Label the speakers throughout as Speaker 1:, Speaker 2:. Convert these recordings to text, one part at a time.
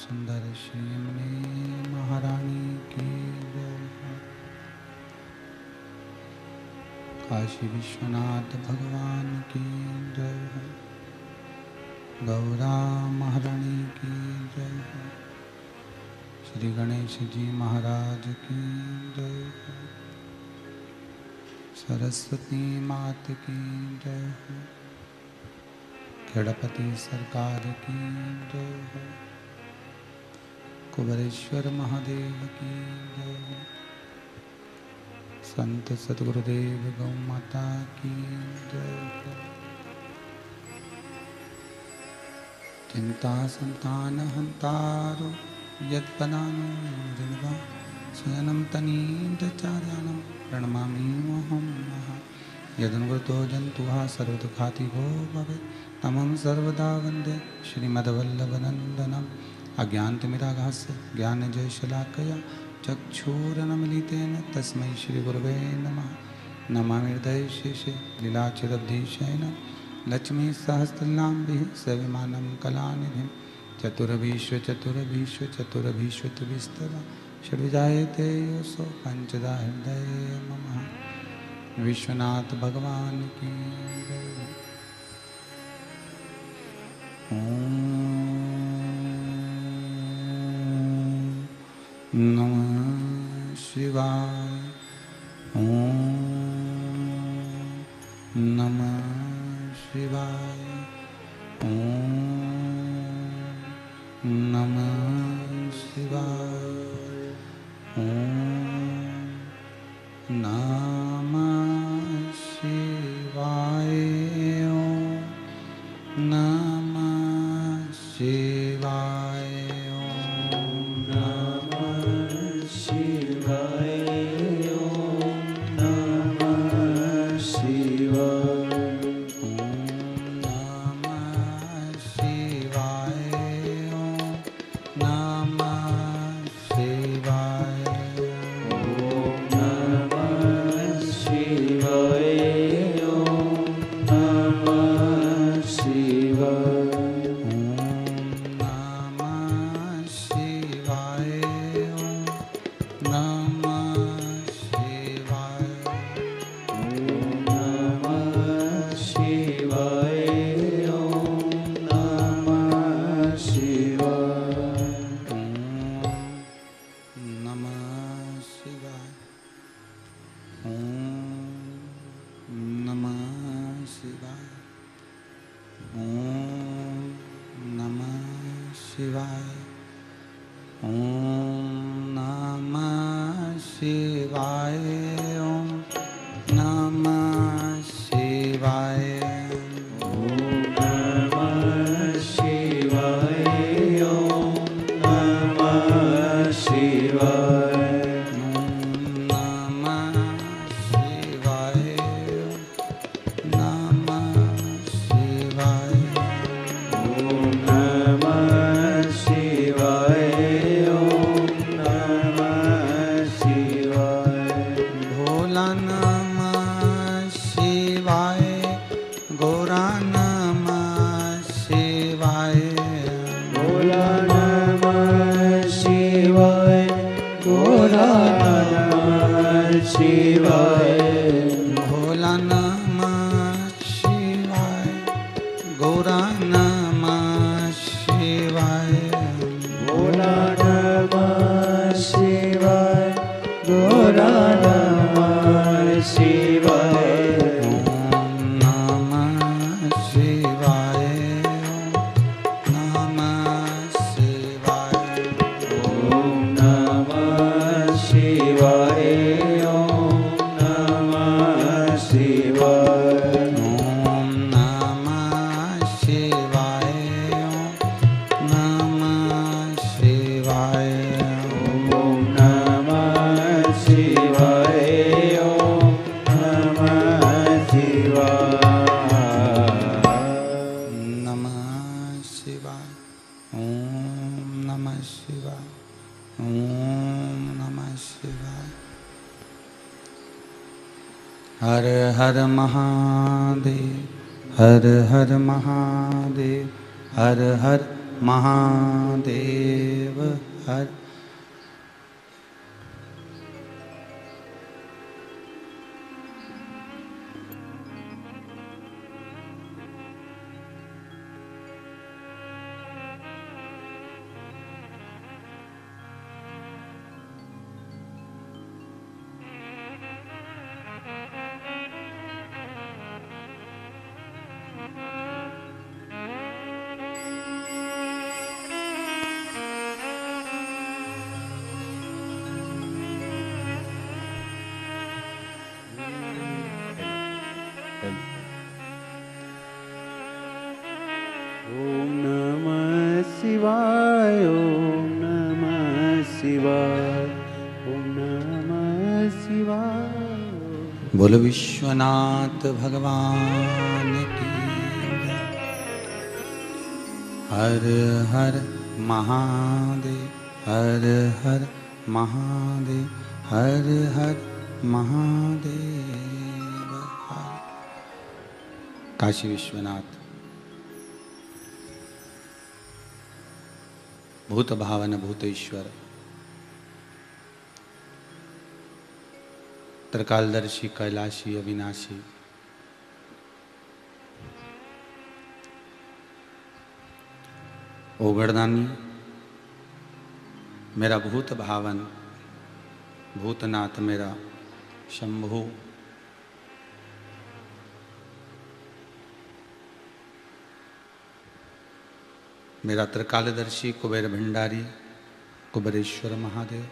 Speaker 1: सुंदर श्री यमुने महारानी की जय। काशी विश्वनाथ भगवान की जय। गौरा महारानी की जय। श्री गणेश जी महाराज की जय। सरस्वती मात की जय। गणपति सरकार की जय। कुबेरेश्वर महादेव की जय। संत सद्गुरुदेव गौ माता की जय। चिंता संतान हंतारो यत्पदानो ऋणवा स्वयं तनीचार्याणं प्रणमामि अहं यदनुवृतो जन्तुः सर्वदुःखातिभो भवेत् तमं सर्वदा वन्दे श्रीमद्वल्लभनन्दनम् अज्ञानतिमिरागास्य ज्ञानजयशलाकया चक्षुरुन्मीलितेन तस्मै श्रीगुरवे नमः। नमामि हृदयशेषे लीलाचिरब्धीशयनं लक्ष्मीसहस्रनाम्भिः सविमानं कलानिधिं चतुरभीष्वचतुरभीष्वचतुरभीष्वतुभिस्तव षड्विजायते योऽसौ पञ्चदा हृदये मम। विश्वनाथ भगवान की जय। ओम नमः शिवाय। ओम नमः शिवाय। ओम नमः शिवाय। ओम नमः शिवाय। ओम नमः शिवाय। ओम नमः शिवाय। ओम नमः शिवाय। ओम नमः शिवाय। ओम नमः शिवाय। ओम नमः शिवाय। ओम नमः शिवाय। हर हर महादेव हर हर महादेव हर हर महादेव। हर। ओम नमः शिवाय, ओम नमः शिवाय, ओम नमः शिवाय। बोलो विश्वनाथ भगवान की जय। हर हर महादेव, हर हर महादेव, हर हर महादेव। काशी विश्वनाथ भूत भावन भूतेश्वर, त्रिकालदर्शी कैलाशी अविनाशी, ओगड़दानी मेरा भूत भावन, भूतनाथ मेरा शंभु, मेरा त्रिकालदर्शी कुबेर भंडारी कुबेरेश्वर महादेव,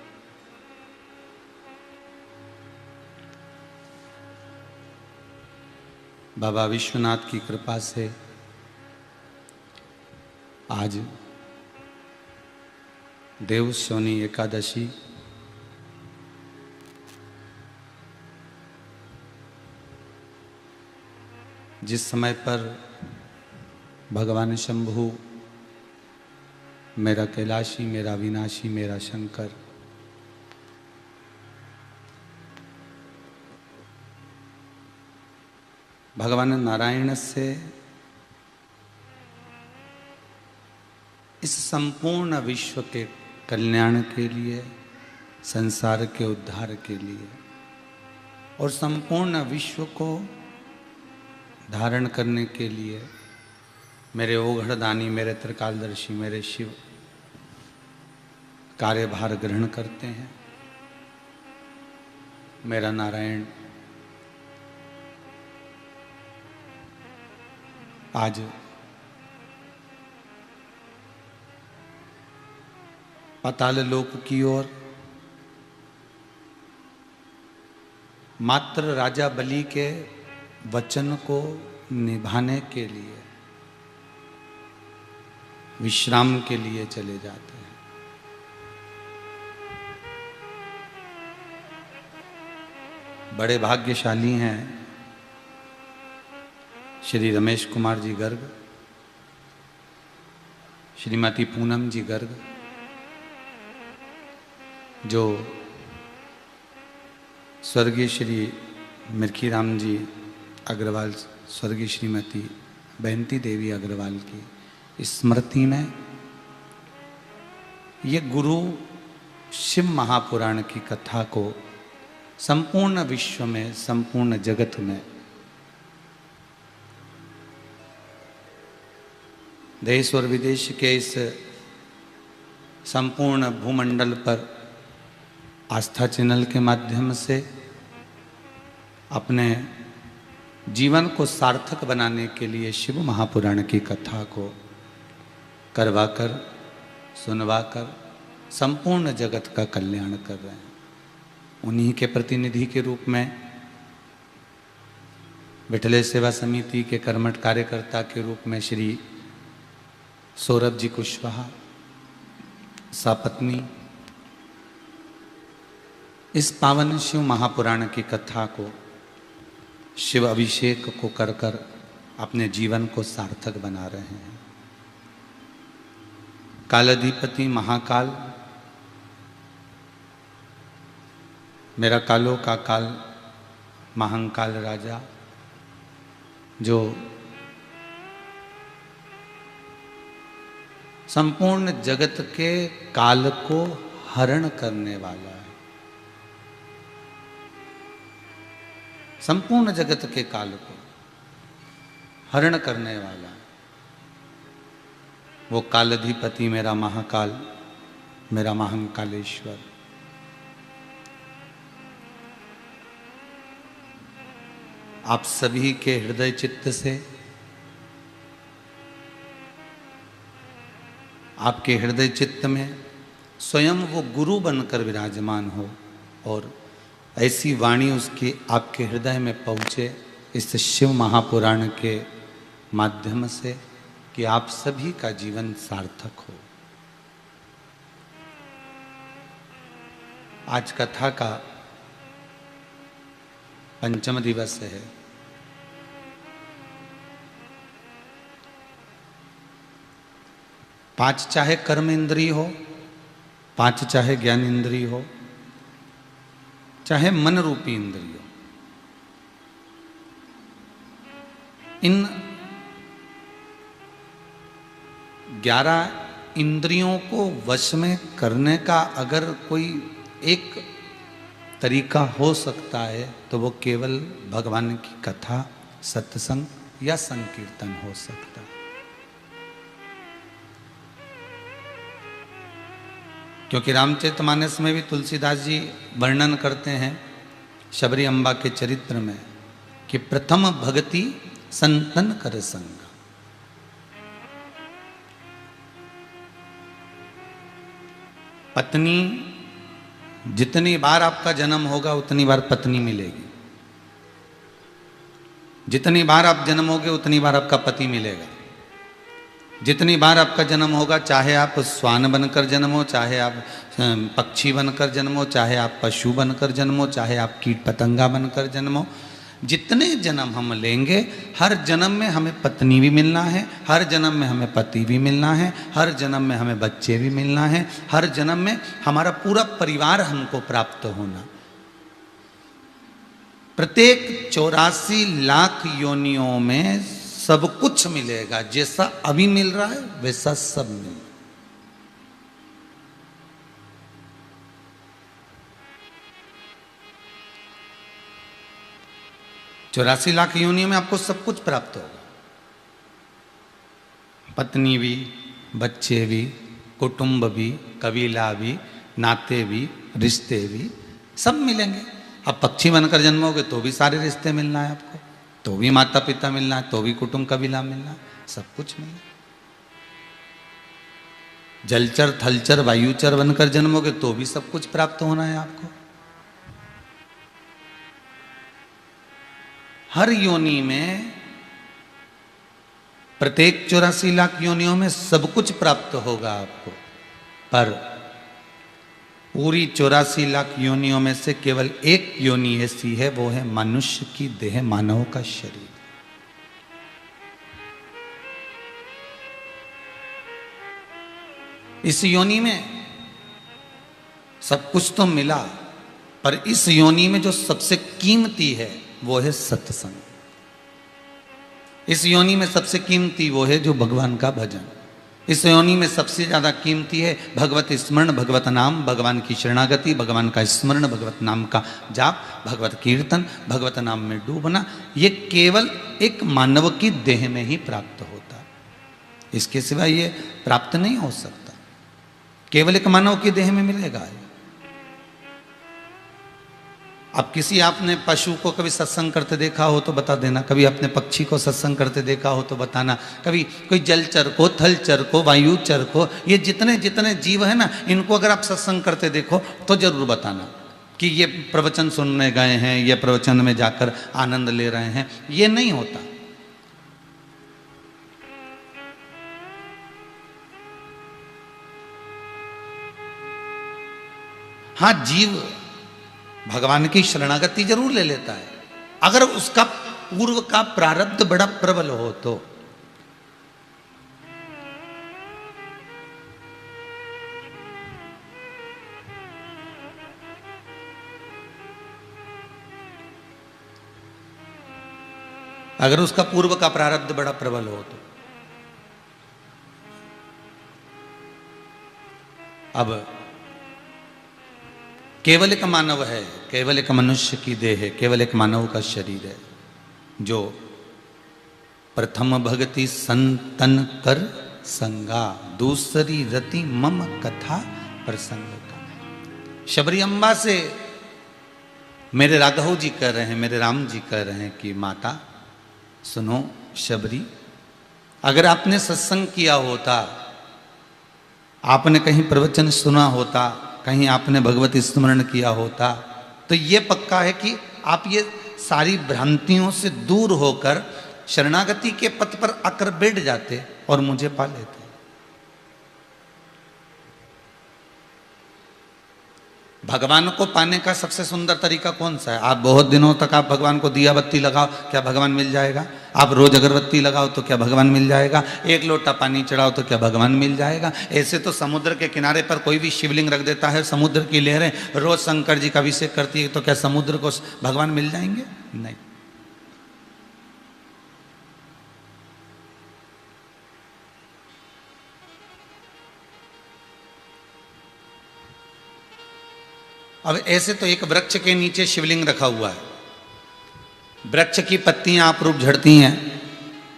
Speaker 1: बाबा विश्वनाथ की कृपा से आज देवशौनी एकादशी, जिस समय पर भगवान शंभु मेरा कैलाशी, मेरा विनाशी, मेरा शंकर, भगवान नारायण से इस संपूर्ण विश्व के कल्याण के लिए, संसार के उद्धार के लिए और संपूर्ण विश्व को धारण करने के लिए मेरे ओघड़दानी, मेरे त्रिकालदर्शी, मेरे शिव कार्यभार ग्रहण करते हैं। मेरा नारायण आज पाताल लोक की ओर मात्र राजा बलि के वचन को निभाने के लिए, विश्राम के लिए चले जाते हैं। बड़े भाग्यशाली हैं श्री रमेश कुमार जी गर्ग, श्रीमती पूनम जी गर्ग, जो स्वर्गीय श्री मिर्खीराम जी अग्रवाल, स्वर्गीय श्रीमती बहंती देवी अग्रवाल की स्मृति में ये गुरु शिव महापुराण की कथा को संपूर्ण विश्व में, संपूर्ण जगत में, देश और विदेश के इस संपूर्ण भूमंडल पर आस्था चैनल के माध्यम से अपने जीवन को सार्थक बनाने के लिए शिव महापुराण की कथा को करवाकर, सुनवाकर संपूर्ण जगत का कल्याण कर रहे हैं। उन्हीं के प्रतिनिधि के रूप में विठले सेवा समिति के कर्मठ कार्यकर्ता के रूप में श्री सौरभ जी कुशवाहा सपत्नी इस पावन शिव महापुराण की कथा को, शिव अभिषेक को कर कर अपने जीवन को सार्थक बना रहे हैं। कालाधिपति महाकाल, मेरा कालों का काल, महाकाल राजा, जो संपूर्ण जगत के काल को हरण करने वाला है। संपूर्ण जगत के काल को हरण करने वाला है वो कालाधिपति, मेरा महाकाल, मेरा महाकालेश्वर। आप सभी के हृदय चित्त से, आपके हृदय चित्त में स्वयं वो गुरु बनकर विराजमान हो और ऐसी वाणी उसकी आपके हृदय में पहुँचे इस शिव महापुराण के माध्यम से कि आप सभी का जीवन सार्थक हो। आज कथा का पंचम दिवस है। पांच चाहे कर्म इंद्रिय हो, पांच चाहे ज्ञान इंद्रिय हो, चाहे मन रूपी इंद्रिय हो, इन 11 इंद्रियों को वश में करने का अगर कोई एक तरीका हो सकता है तो वो केवल भगवान की कथा, सत्संग या संकीर्तन हो सकता है। क्योंकि रामचरितमानस में भी तुलसीदास जी वर्णन करते हैं शबरी अम्बा के चरित्र में कि प्रथम भक्ति संतन कर संग। पत्नी, जितनी बार आपका जन्म होगा उतनी बार पत्नी मिलेगी, जितनी बार आप जन्मोगे उतनी बार आपका पति मिलेगा। जितनी बार आपका जन्म होगा, चाहे आप श्वान बनकर जन्मो, चाहे आप पक्षी बनकर जन्मो, चाहे आप पशु बनकर जन्मो, चाहे आप कीट पतंगा बनकर जन्मो, जितने जन्म हम लेंगे हर जन्म में हमें पत्नी भी मिलना है, हर जन्म में हमें पति भी मिलना है, हर जन्म में हमें बच्चे भी मिलना है, हर जन्म में हमारा पूरा परिवार हमको प्राप्त होना। प्रत्येक 84 लाख योनियों में सब कुछ मिलेगा, जैसा अभी मिल रहा है वैसा सब मिलेगा। चौरासी लाख योनियों में आपको सब कुछ प्राप्त होगा, पत्नी भी, बच्चे भी, कुटुंब भी, कबीला भी, नाते भी, रिश्ते भी, सब मिलेंगे। अब पक्षी बनकर जन्मोगे तो भी सारे रिश्ते मिलना है आपको, तो भी माता पिता मिलना है, तो भी कुटुंब कबीला मिलना है, सब कुछ मिलना है। जलचर, थलचर, वायुचर बनकर जन्मोगे तो भी सब कुछ प्राप्त होना है आपको। हर योनि में, प्रत्येक 84 लाख योनियों में सब कुछ प्राप्त होगा आपको, पर पूरी 84 लाख योनियों में से केवल एक योनि ऐसी है, वो है मनुष्य की देह, मानव का शरीर। इस योनि में सब कुछ तो मिला, पर इस योनि में जो सबसे कीमती है वो है सत्संग। इस योनि में सबसे कीमती वो है जो भगवान का भजन। इस योनि में सबसे ज्यादा कीमती है भगवत स्मरण, भगवत नाम, भगवान की शरणागति, भगवान का स्मरण, भगवत नाम का जाप, भगवत कीर्तन, भगवत नाम में डूबना। ये केवल एक मानव की देह में ही प्राप्त होता है, इसके सिवा ये प्राप्त नहीं हो सकता। केवल एक मानव की देह में मिलेगा। अब किसी आपने पशु को कभी सत्संग करते देखा हो तो बता देना, कभी आपने पक्षी को सत्संग करते देखा हो तो बताना, कभी कोई जलचर को, थलचर को, वायुचर को, ये जितने जितने जीव है ना, इनको अगर आप सत्संग करते देखो तो जरूर बताना कि ये प्रवचन सुनने गए हैं, ये प्रवचन में जाकर आनंद ले रहे हैं। ये नहीं होता। हाँ, जीव भगवान की शरणागति जरूर ले लेता है, अगर उसका पूर्व का प्रारब्ध बड़ा प्रबल हो तो। अगर उसका पूर्व का प्रारब्ध बड़ा प्रबल हो तो अब केवल एक मानव है, केवल एक मनुष्य की देह है, केवल एक मानव का शरीर है जो प्रथम भगति संतन कर संगा, दूसरी रति मम कथा प्रसंग का। शबरी अम्बा से मेरे राघव जी कह रहे हैं, मेरे राम जी कह रहे हैं कि माता सुनो शबरी, अगर आपने सत्संग किया होता, आपने कहीं प्रवचन सुना होता, कहीं आपने भगवत स्मरण किया होता, तो ये पक्का है कि आप ये सारी भ्रांतियों से दूर होकर शरणागति के पथ पर आकर बैठ जाते और मुझे पा लेते। भगवान को पाने का सबसे सुंदर तरीका कौन सा है? आप बहुत दिनों तक आप भगवान को दिया बत्ती लगाओ, क्या भगवान मिल जाएगा? आप रोज अगरबत्ती लगाओ तो क्या भगवान मिल जाएगा? एक लोटा पानी चढ़ाओ तो क्या भगवान मिल जाएगा? ऐसे तो समुद्र के किनारे पर कोई भी शिवलिंग रख देता है, समुद्र की लहरें रोज शंकर जी का अभिषेक करती है, तो क्या समुद्र को भगवान मिल जाएंगे? नहीं। अब ऐसे तो एक वृक्ष के नीचे शिवलिंग रखा हुआ है, वृक्ष की पत्तियां अप्रूप झड़ती हैं,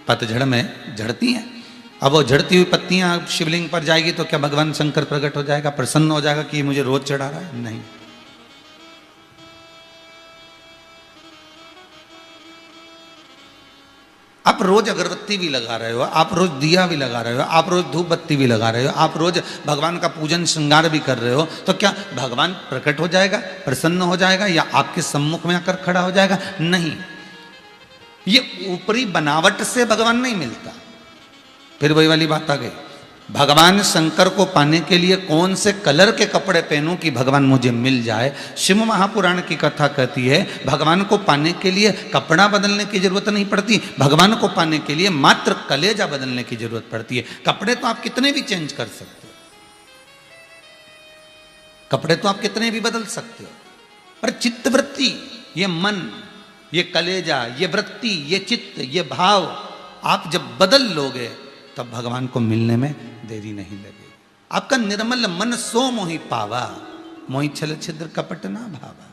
Speaker 1: पतझड़ में झड़ती हैं। अब वो झड़ती हुई पत्तियां शिवलिंग पर जाएगी तो क्या भगवान शंकर प्रकट हो जाएगा, प्रसन्न हो जाएगा कि मुझे रोज चढ़ा रहा है? नहीं। आप रोज अगरबत्ती भी लगा रहे हो, आप रोज दिया भी लगा रहे हो, आप रोज धूप बत्ती भी लगा रहे हो, आप रोज भगवान का पूजन श्रृंगार भी कर रहे हो, तो क्या भगवान प्रकट हो जाएगा, प्रसन्न हो जाएगा, या आपके सम्मुख में आकर खड़ा हो जाएगा? नहीं। ये ऊपरी बनावट से भगवान नहीं मिलता। फिर वही वाली बात आ गई, भगवान शंकर को पाने के लिए कौन से कलर के कपड़े पहनूं कि भगवान मुझे मिल जाए? शिव महापुराण की कथा कहती है भगवान को पाने के लिए कपड़ा बदलने की जरूरत नहीं पड़ती, भगवान को पाने के लिए मात्र कलेजा बदलने की जरूरत पड़ती है। कपड़े तो आप कितने भी चेंज कर सकते हो, कपड़े तो आप कितने भी बदल सकते हो, पर चित्तवृत्ति, ये मन, ये कलेजा, ये वृत्ति, ये चित्त, ये भाव आप जब बदल लोगे तब भगवान को मिलने में देरी नहीं लगेगी। आपका निर्मल मन सो मोहि पावा, मोहि छल छिद्र कपट ना भावा।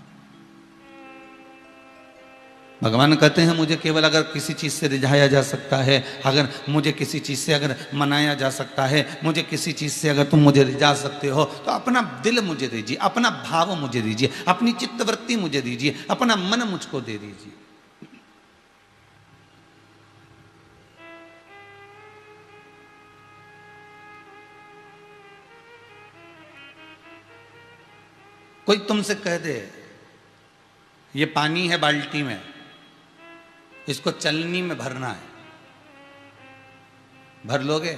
Speaker 1: भगवान कहते हैं मुझे केवल अगर किसी चीज से रिझाया जा सकता है, अगर मुझे किसी चीज से अगर मनाया जा सकता है, मुझे किसी चीज से अगर तुम मुझे रिझा सकते हो, तो अपना दिल मुझे दीजिए, अपना भाव मुझे दीजिए, अपनी चित्तवृत्ति मुझे दीजिए, अपना मन मुझको दे दीजिए। कोई तुमसे कह दे ये पानी है बाल्टी में, इसको चलनी में भरना है, भर लोगे?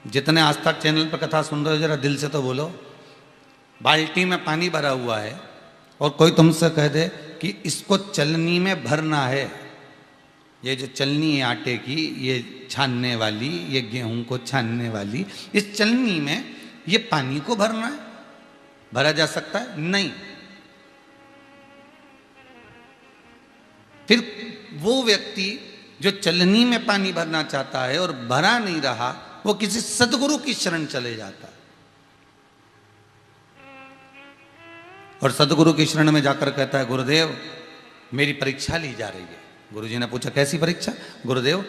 Speaker 1: जितने आज तक चैनल पर कथा सुन रहे हो जरा दिल से तो बोलो, बाल्टी में पानी भरा हुआ है और कोई तुमसे कह दे कि इसको चलनी में भरना है, ये जो चलनी है आटे की, ये छानने वाली, ये गेहूं को छानने वाली, इस चलनी में ये पानी को भरना है, भरा जा सकता है? नहीं। फिर वो व्यक्ति जो चलनी में पानी भरना चाहता है और भरा नहीं रहा, वो किसी सदगुरु की शरण चले जाता है और सदगुरु की शरण में जाकर कहता है गुरुदेव मेरी परीक्षा ली जा रही है। गुरुजी ने पूछा कैसी परीक्षा? गुरुदेव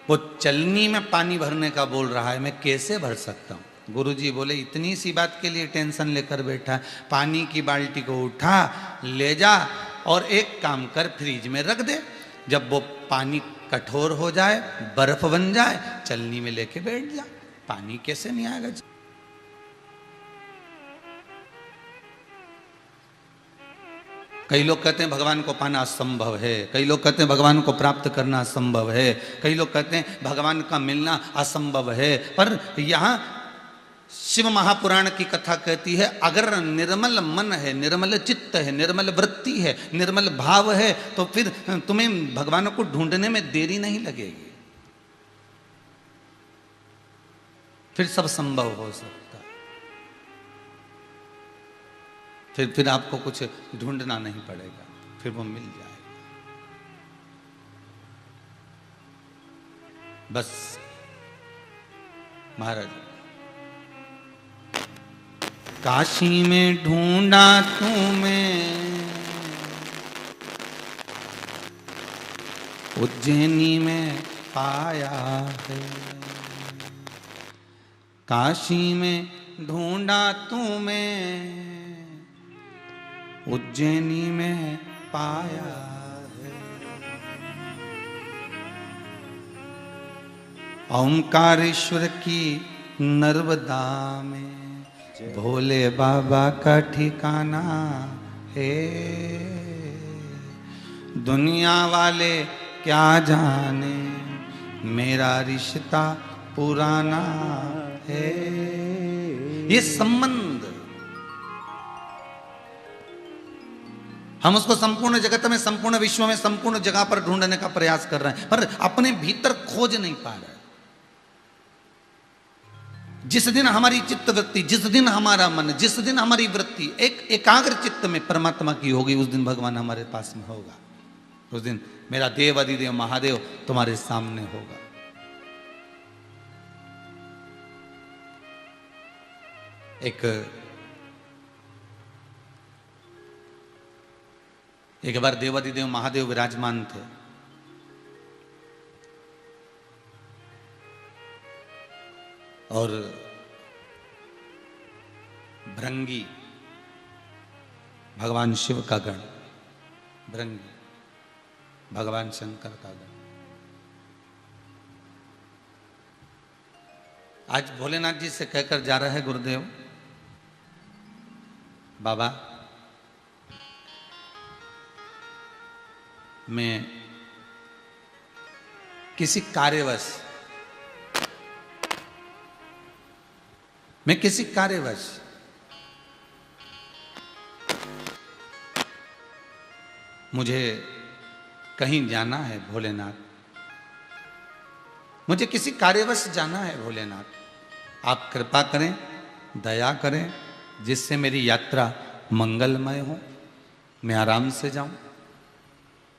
Speaker 1: वो चलनी में पानी भरने का बोल रहा है, मैं कैसे भर सकता हूं? गुरुजी बोले इतनी सी बात के लिए टेंशन लेकर बैठा है, पानी की बाल्टी को उठा ले जा और एक काम कर फ्रिज में रख दे, जब वो पानी कठोर हो जाए, बर्फ बन जाए, चलनी में लेके बैठ जा। पानी कैसे नहीं आएगा? कई लोग कहते हैं भगवान को पाना असंभव है, कई लोग कहते हैं भगवान को प्राप्त करना असंभव है, कई लोग कहते हैं भगवान का मिलना असंभव है, पर यहाँ शिव महापुराण की कथा कहती है अगर निर्मल मन है, निर्मल चित्त है, निर्मल वृत्ति है, निर्मल भाव है, तो फिर तुम्हें भगवान को ढूंढने में देरी नहीं लगेगी, फिर सब संभव हो सकता है, फिर आपको कुछ ढूंढना नहीं पड़ेगा, फिर वो मिल जाएगा। बस महाराज काशी में ढूंढा तुम्हें, उज्जैनी में पाया है। काशी में ढूंढा तुम्हें, उज्जैनी में पाया है। ओंकारेश्वर की नर्मदा में भोले बाबा का ठिकाना है। दुनिया वाले क्या जाने मेरा रिश्ता पुराना है। ये संबंध हम उसको संपूर्ण जगत में, संपूर्ण विश्व में, संपूर्ण जगह पर ढूंढने का प्रयास कर रहे हैं, पर अपने भीतर खोज नहीं पा रहे। जिस दिन हमारी चित्त वृत्ति, जिस दिन हमारा मन, जिस दिन हमारी वृत्ति एक एकाग्र चित्त में परमात्मा की होगी, उस दिन भगवान हमारे पास में होगा। उस दिन मेरा देव अधिदेव महादेव तुम्हारे सामने होगा। एक बार देव अधिदेव महादेव विराजमान थे। और भृंगी भगवान शिव का गण, भृंगी भगवान शंकर का गण। आज भोलेनाथ जी से कहकर जा रहा है गुरुदेव, बाबा मैं किसी कार्यवश मुझे कहीं जाना है भोलेनाथ, मुझे किसी कार्यवश जाना है भोलेनाथ। आप कृपा करें, दया करें, जिससे मेरी यात्रा मंगलमय हो, मैं आराम से जाऊं।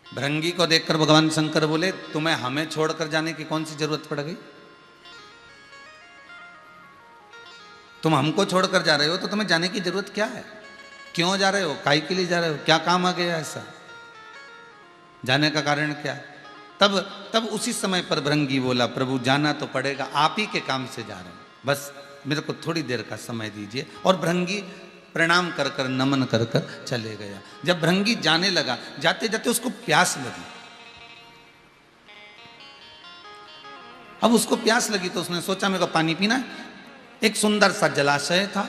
Speaker 1: भृंगी को देखकर भगवान शंकर बोले, तुम्हें हमें छोड़कर जाने की कौन सी जरूरत पड़ गई? तुम हमको छोड़कर जा रहे हो तो तुम्हें जाने की जरूरत क्या है? क्यों जा रहे हो? काहे के लिए जा रहे हो? क्या काम आ गया ऐसा? जाने का कारण क्या है? तब उसी समय पर भृंगी बोला, प्रभु जाना तो पड़ेगा, आप ही के काम से जा रहे हैं, बस मेरे को थोड़ी देर का समय दीजिए। और भृंगी प्रणाम कर कर, नमन कर कर चले गया। जब भृंगी जाने लगा, जाते जाते उसको प्यास लगी। अब उसको प्यास लगी तो उसने सोचा मेरे को पानी पीना है। एक सुंदर सा जलाशय था,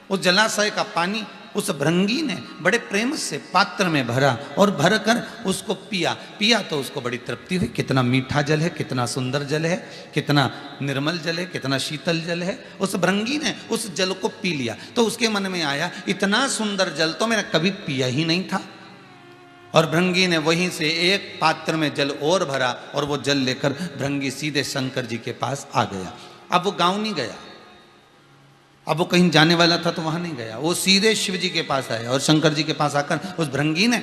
Speaker 1: उस जलाशय का पानी उस भृंगी ने बड़े प्रेम से पात्र में भरा और भरकर उसको पिया तो उसको बड़ी तृप्ति हुई। कितना मीठा जल है, कितना सुंदर जल है, कितना निर्मल जल है, कितना शीतल जल है। उस भृंगी ने उस जल को पी लिया तो उसके मन में आया, इतना सुंदर जल तो मैंने कभी पिया ही नहीं था। और भृंगी ने वहीं से एक पात्र में जल और भरा और वो जल लेकर भृंगी सीधे शंकर जी के पास आ गया। अब वो गांव नहीं गया, अब वो कहीं जाने वाला था तो वहां नहीं गया, वो सीधे शिव जी के पास आया। और शंकर जी के पास आकर उस भृंगी ने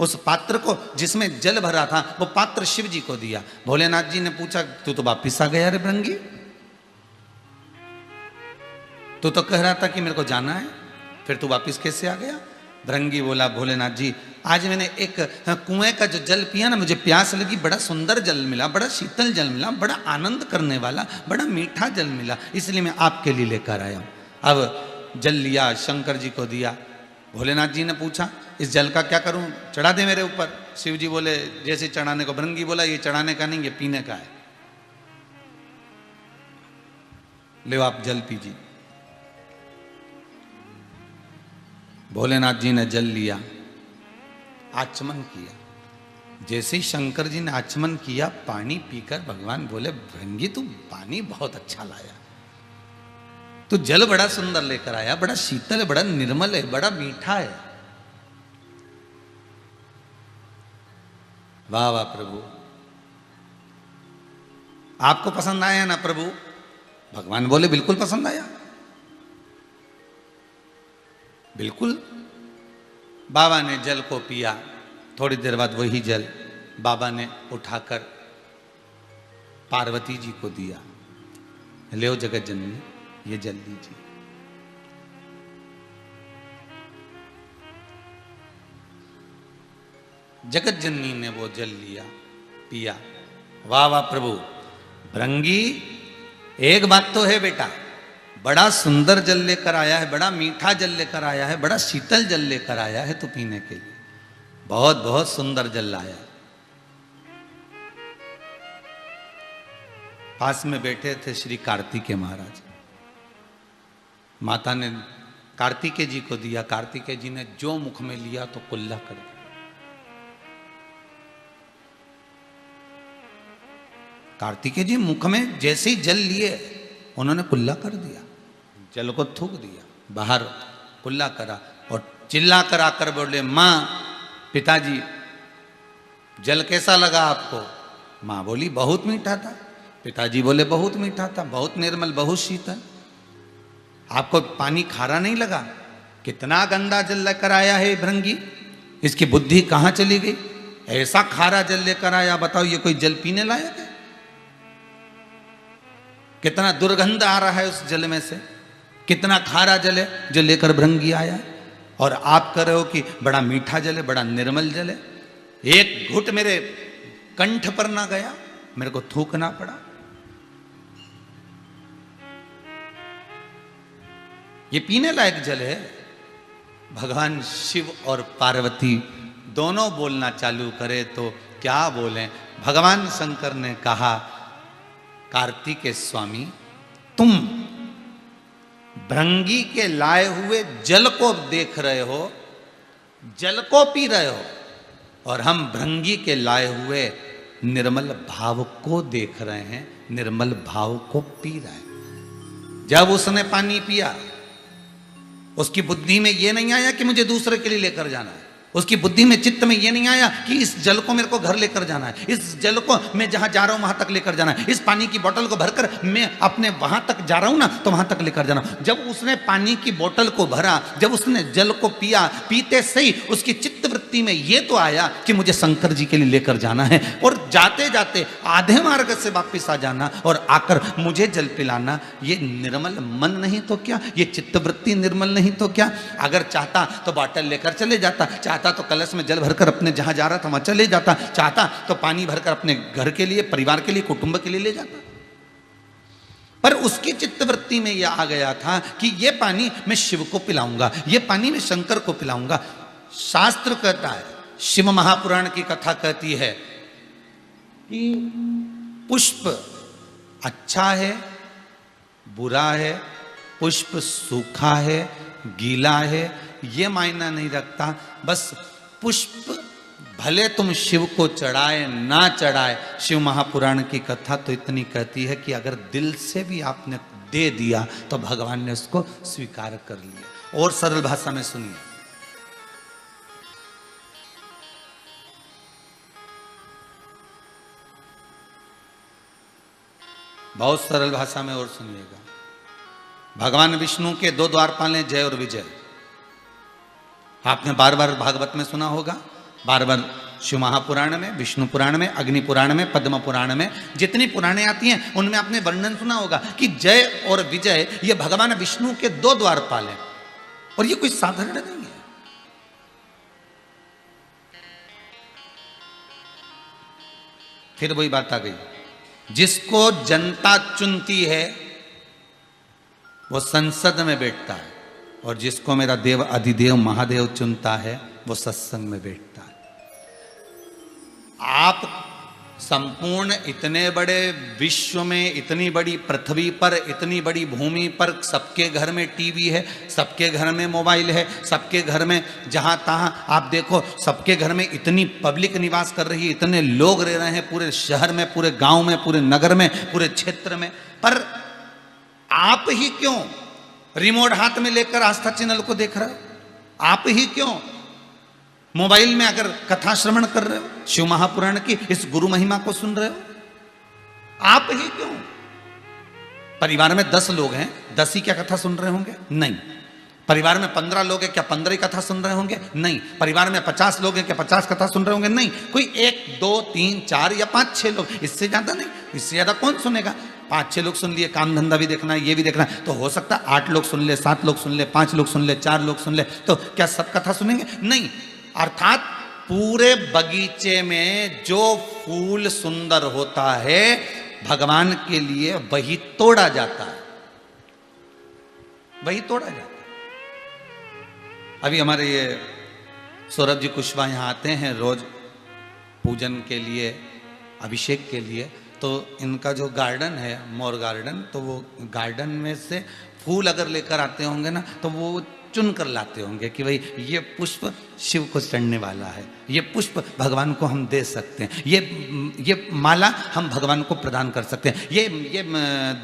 Speaker 1: उस पात्र को जिसमें जल भरा था वो पात्र शिव जी को दिया। भोलेनाथ जी ने पूछा, तू तो वापिस आ गया रे भृंगी, तू तो कह रहा था कि मेरे को जाना है, फिर तू वापिस कैसे आ गया? भृंगी बोला, भोलेनाथ जी आज मैंने एक कुएं का जो जल पिया ना, मुझे प्यास लगी, बड़ा सुंदर जल मिला, बड़ा शीतल जल मिला, बड़ा आनंद करने वाला, बड़ा मीठा जल मिला, इसलिए मैं आपके लिए लेकर आया हूं। अब जल लिया, शंकर जी को दिया। भोलेनाथ जी ने पूछा, इस जल का क्या करूं, चढ़ा दे मेरे ऊपर? शिव जी बोले, जैसे चढ़ाने को। भृंगी बोला, ये चढ़ाने का नहीं, ये पीने का है, ले आप जल पीजिए। भोलेनाथ जी ने जल लिया, आचमन किया। जैसे ही शंकर जी ने आचमन किया, पानी पीकर भगवान बोले, भृंगी तू पानी बहुत अच्छा लाया, तू जल बड़ा सुंदर लेकर आया, बड़ा शीतल है, बड़ा निर्मल है, बड़ा मीठा है। वाह वाह प्रभु, आपको पसंद आया ना प्रभु? भगवान बोले, बिल्कुल पसंद आया, बिल्कुल। बाबा ने जल को पिया, थोड़ी देर बाद वही जल बाबा ने उठाकर पार्वती जी को दिया, ले जगत जननी ये जल लीजिए। जगत जननी ने वो जल लिया, पिया। वाह वाह प्रभु, भृंगी एक बात तो है बेटा, बड़ा सुंदर जल लेकर आया है, बड़ा मीठा जल लेकर आया है, बड़ा शीतल जल लेकर आया है तू पीने के लिए, बहुत बहुत सुंदर जल लाया। पास में बैठे थे श्री कार्तिकेय महाराज, माता ने कार्तिकेय जी को दिया, कार्तिकेय जी ने जो मुख में लिया तो कुल्ला कर दिया। कार्तिकेय जी मुख में जैसे ही जल लिए उन्होंने कुल्ला कर दिया, जल को थूक दिया, बाहर कुल्ला करा और चिल्ला कर आकर बोले, माँ पिताजी जल कैसा लगा आपको? माँ बोली बहुत मीठा था। पिताजी बोले बहुत मीठा था, बहुत निर्मल, बहुत शीतल। आपको पानी खारा नहीं लगा? कितना गंदा जल लेकर आया है भृंगी, इसकी बुद्धि कहाँ चली गई? ऐसा खारा जल लेकर आया, बताओ ये कोई जल पीने लायक है? कितना दुर्गंध आ रहा है उस जल में से, कितना खारा जल है जो लेकर भृंगी आया है। और आप कह रहे हो कि बड़ा मीठा जल है, बड़ा निर्मल जल है। एक घुट मेरे कंठ पर ना गया, मेरे को थूकना पड़ा। ये पीने लायक जल है? भगवान शिव और पार्वती दोनों बोलना चालू करे तो क्या बोलें। भगवान शंकर ने कहा, कार्तिकेय स्वामी तुम भृंगी के लाए हुए जल को देख रहे हो, जल को पी रहे हो, और हम भृंगी के लाए हुए निर्मल भाव को देख रहे हैं, निर्मल भाव को पी रहे हैं। जब उसने पानी पिया, उसकी बुद्धि में यह नहीं आया कि मुझे दूसरे के लिए लेकर जाना है, उसकी बुद्धि में, चित्त में यह नहीं आया कि इस जल को मेरे को घर लेकर जाना है, इस जल को मैं जहां जा रहा हूं वहां तक लेकर जाना है, इस पानी की बोतल को भरकर मैं अपने वहां तक जा रहा हूं ना तो वहां तक लेकर जाना। जब उसने पानी की बोतल को भरा, जब उसने जल को पिया, पीते सही उसकी चित्त वृत्ति में यह तो आया कि मुझे शंकर जी के लिए लेकर जाना है, और जाते जाते आधे मार्ग से वापिस आ जाना और आकर मुझे जल पिलाना। ये निर्मल मन नहीं तो क्या, ये चित्त वृत्ति निर्मल नहीं तो क्या? अगर चाहता तो बोतल लेकर चले जाता, चाहता तो कलश में जल भरकर अपने जहां जा रहा था वहां चले जाता, चाहता तो पानी भरकर अपने घर के लिए, परिवार के लिए, कुटुंब के लिए ले जाता। पर उसकी चित्तवृत्ति में यह आ गया था कि यह पानी मैं शिव को पिलाऊंगा, यह पानी मैं शंकर को पिलाऊंगा। शास्त्र कहता है, शिव महापुराण की कथा कहती है कि पुष्प अच्छा है, बुरा है, पुष्प सूखा है, गीला है, ये मायना नहीं रखता। बस पुष्प भले तुम शिव को चढ़ाए ना चढ़ाए, शिव महापुराण की कथा तो इतनी कहती है कि अगर दिल से भी आपने दे दिया तो भगवान ने उसको स्वीकार कर लिया। और सरल भाषा में सुनिए, बहुत सरल भाषा में और सुनिएगा। भगवान विष्णु के दो द्वारपाल हैं, जय और विजय। आपने बार बार भागवत में सुना होगा, बार बार शिव महापुराण में, विष्णु पुराण में, अग्नि पुराण में, पद्म पुराण में, जितनी पुराणें आती हैं उनमें आपने वर्णन सुना होगा कि जय और विजय ये भगवान विष्णु के दो द्वारपाल हैं। और ये कोई साधारण नहीं है। फिर वही बात आ गई, जिसको जनता चुनती है वो संसद में बैठता है, और जिसको मेरा देव अधिदेव महादेव चुनता है वो सत्संग में बैठता है। आप संपूर्ण इतने बड़े विश्व में, इतनी बड़ी पृथ्वी पर, इतनी बड़ी भूमि पर सबके घर में टीवी है, सबके घर में मोबाइल है, सबके घर में जहां तहां आप देखो, सबके घर में इतनी पब्लिक निवास कर रही है, इतने लोग रह रहे हैं पूरे शहर में, पूरे गांव में, पूरे नगर में, पूरे क्षेत्र में। पर आप ही क्यों रिमोट हाथ में लेकर आस्था चैनल को देख रहे हो? आप ही क्यों मोबाइल में अगर कथा श्रवण कर रहे हो, शिव महापुराण की इस गुरु महिमा को सुन रहे हो? आप ही क्यों? परिवार में 10 लोग हैं, 10 ही क्या कथा सुन रहे होंगे? नहीं। परिवार में 15 लोग हैं, क्या 15 ही कथा सुन रहे होंगे? नहीं। परिवार में 50 लोग हैं, क्या 50 कथा सुन रहे होंगे? नहीं। कोई 1, 2, 3, 4 या 5, 6 लोग, इससे ज्यादा नहीं। इससे ज्यादा कौन सुनेगा? 5-6 लोग सुन लिए, काम धंधा भी देखना है, ये भी देखना है, तो हो सकता है 8 लोग सुन ले, 7 लोग सुन ले, 5 लोग सुन ले, 4 लोग सुन ले, तो क्या सब कथा सुनेंगे? नहीं। अर्थात पूरे बगीचे में जो फूल सुंदर होता है भगवान के लिए वही तोड़ा जाता है, वही तोड़ा जाता है। अभी हमारे ये सौरभ जी कुशवाहा यहाँ आते हैं रोज पूजन के लिए, अभिषेक के लिए, तो इनका जो गार्डन है मोर गार्डन, तो वो गार्डन में से फूल अगर लेकर आते होंगे ना तो वो चुन कर लाते होंगे कि भाई ये पुष्प शिव को चढ़ने वाला है, ये पुष्प भगवान को हम दे सकते हैं, ये माला हम भगवान को प्रदान कर सकते हैं, ये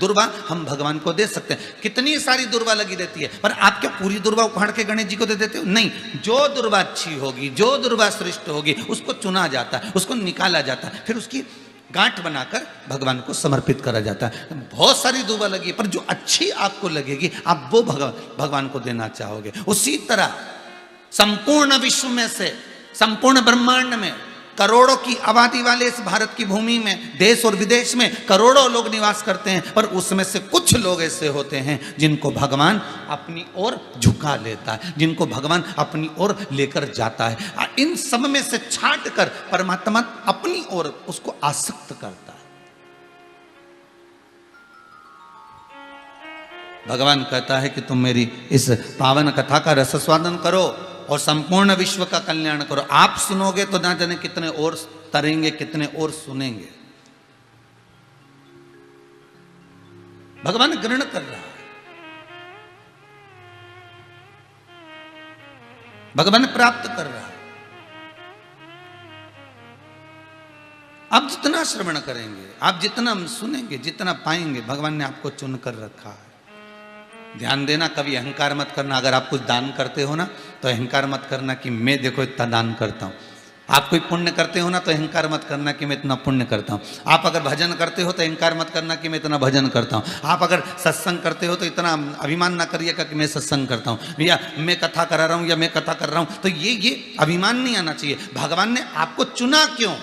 Speaker 1: दुर्वा हम भगवान को दे सकते हैं। कितनी सारी दुर्वा लगी रहती है, पर आप क्या पूरी दुर्वा उखाड़ के गणेश जी को दे देते हो? नहीं, जो दुर्वा अच्छी होगी, जो दुर्वा श्रेष्ठ होगी, उसको चुना जाता है, उसको निकाला जाता है, फिर उसकी गांठ बनाकर भगवान को समर्पित करा जाता है। बहुत सारी दुर्वा लगी, पर जो अच्छी आपको लगेगी आप वो भगवान को देना चाहोगे। उसी तरह संपूर्ण विश्व में से, संपूर्ण ब्रह्मांड में करोड़ों की आबादी वाले इस भारत की भूमि में, देश और विदेश में करोड़ों लोग निवास करते हैं, पर उसमें से कुछ लोग ऐसे होते हैं जिनको भगवान अपनी ओर झुका लेता है, जिनको भगवान अपनी ओर लेकर जाता है। इन सब में से छांट कर परमात्मा अपनी ओर उसको आसक्त करता है। भगवान कहता है कि तुम मेरी इस पावन कथा का रसस्वादन करो और संपूर्ण विश्व का कल्याण करो। आप सुनोगे तो ना जाने कितने और तरेंगे, कितने और सुनेंगे। भगवान ग्रहण कर रहा है, भगवान प्राप्त कर रहा है। आप जितना श्रवण करेंगे, आप जितना सुनेंगे, जितना पाएंगे, भगवान ने आपको चुन कर रखा है। ध्यान देना, कभी अहंकार मत करना। अगर आप कुछ दान करते हो ना तो अहंकार मत करना कि मैं देखो इतना दान करता हूं। आप कोई पुण्य करते हो ना तो अहंकार मत करना कि मैं इतना पुण्य करता हूं। आप अगर भजन करते हो तो अहंकार मत करना कि मैं इतना भजन करता हूं। आप अगर सत्संग करते हो तो इतना अभिमान ना करिएगा कि मैं सत्संग करता हूं, या मैं कथा करा रहा हूं, या मैं कथा कर रहा हूं। तो ये अभिमान नहीं आना चाहिए। भगवान ने आपको चुना क्यों?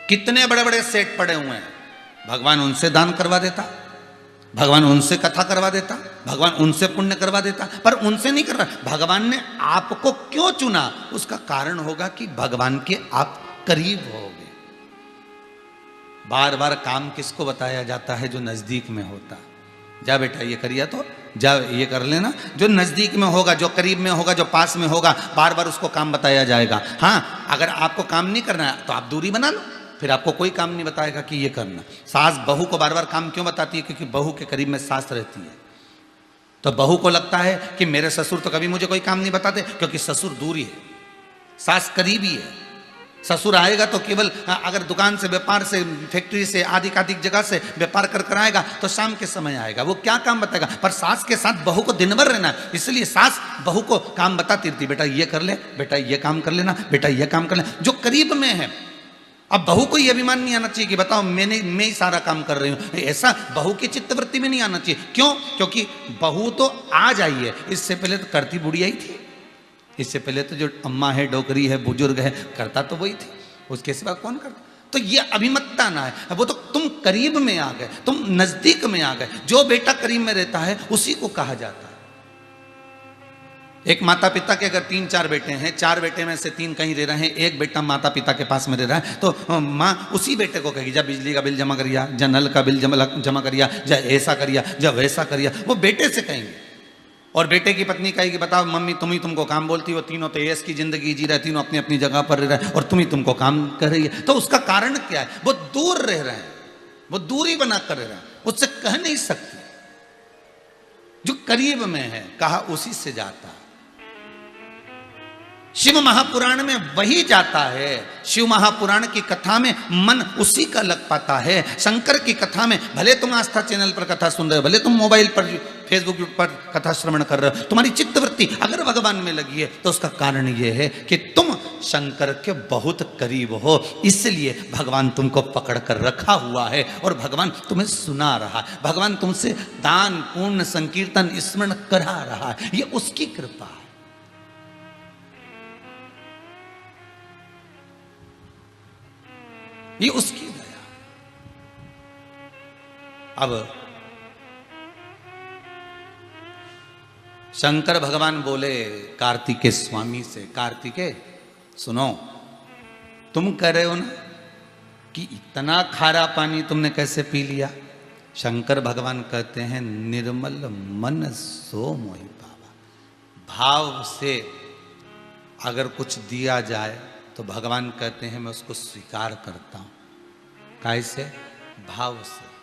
Speaker 1: कितने बड़े बड़े सेठ पड़े हुए हैं, भगवान उनसे दान करवा देता, भगवान उनसे कथा करवा देता, भगवान उनसे पुण्य करवा देता, पर उनसे नहीं कर रहा। भगवान ने आपको क्यों चुना? उसका कारण होगा कि भगवान के आप करीब होगे। बार बार काम किसको बताया जाता है? जो नजदीक में होता। जा बेटा ये करिए, तो जा ये कर लेना। जो नजदीक में होगा, जो करीब में होगा, जो पास में होगा, बार बार उसको काम बताया जाएगा। हाँ, अगर आपको काम नहीं करना है तो आप दूरी बना लो, फिर आपको कोई काम नहीं बताएगा कि ये करना। सास बहू को बार बार काम क्यों बताती है? क्योंकि बहू के करीब में सास रहती है, तो बहू को लगता है कि मेरे ससुर तो कभी मुझे कोई काम नहीं बताते, क्योंकि ससुर दूरी है, सास करीबी है। ससुर आएगा तो केवल अगर दुकान से, व्यापार से, फैक्ट्री से, आधिक जगह से व्यापार कर आएगा तो शाम के समय आएगा, वो क्या काम बताएगा। पर सास के साथ बहू को दिन भर रहना है, इसलिए सास बहू को काम बताती रहती, बेटा ये कर ले, बेटा ये काम कर लेना, बेटा ये काम कर लेना, जो करीब में है। अब बहू को ये अभिमान नहीं आना चाहिए कि बताओ मैं ही सारा काम कर रही हूं। ऐसा बहू की चित्तवृत्ति में नहीं आना चाहिए। क्यों? क्योंकि बहू तो आज आई है, इससे पहले तो करती बुढ़िया ही थी। इससे पहले तो जो अम्मा है, डोकरी है, बुजुर्ग है, करता तो वही थी, उसके सिवा कौन करता? तो ये अभिमतता ना है, वो तो तुम करीब में आ गए, तुम नजदीक में आ गए। जो बेटा करीब में रहता है उसी को कहा जाता है। एक माता पिता के अगर 3-4 बेटे हैं, 4 बेटे में से 3 कहीं रह रहे हैं, एक बेटा माता पिता के पास में रह रहा है, तो माँ उसी बेटे को कहेगी जा बिजली का बिल जमा करिया, जा नल का बिल जमा करिया, जा ऐसा करिया, जा वैसा करिया। वो बेटे से कहेंगे। और बेटे की पत्नी कहेगी बताओ मम्मी तुमको काम बोलती हो, तीनों तो ऐस की जिंदगी जी रहे, तीनों अपनी अपनी जगह पर रह रहे हैं और तुमको काम कर रही है। तो उसका कारण क्या है? वो दूर रह रहे हैं, वो दूरी बना कर रह रहे हैं, उससे कह नहीं सकती। जो करीब में है कहा उसी से जाता है। शिव महापुराण में वही जाता है। शिव महापुराण की कथा में मन उसी का लग पाता है। शंकर की कथा में भले तुम आस्था चैनल पर कथा सुन रहे हो, भले तुम मोबाइल पर, फेसबुक पर कथा श्रवण कर रहे हो, तुम्हारी चित्तवृत्ति अगर भगवान में लगी है तो उसका कारण यह है कि तुम शंकर के बहुत करीब हो, इसलिए भगवान तुमको पकड़ कर रखा हुआ है और भगवान तुम्हें सुना रहा है। भगवान तुमसे दान पुण्य संकीर्तन स्मरण करा रहा है। ये उसकी कृपा है। ये उसकी दया। अब शंकर भगवान बोले कार्तिकेय स्वामी से, कार्तिकेय सुनो, तुम कह रहे हो ना कि इतना खारा पानी तुमने कैसे पी लिया। शंकर भगवान कहते हैं निर्मल मन सो मोहि पावा। भाव से अगर कुछ दिया जाए तो भगवान कहते हैं मैं उसको स्वीकार करता हूं। कैसे? भाव से।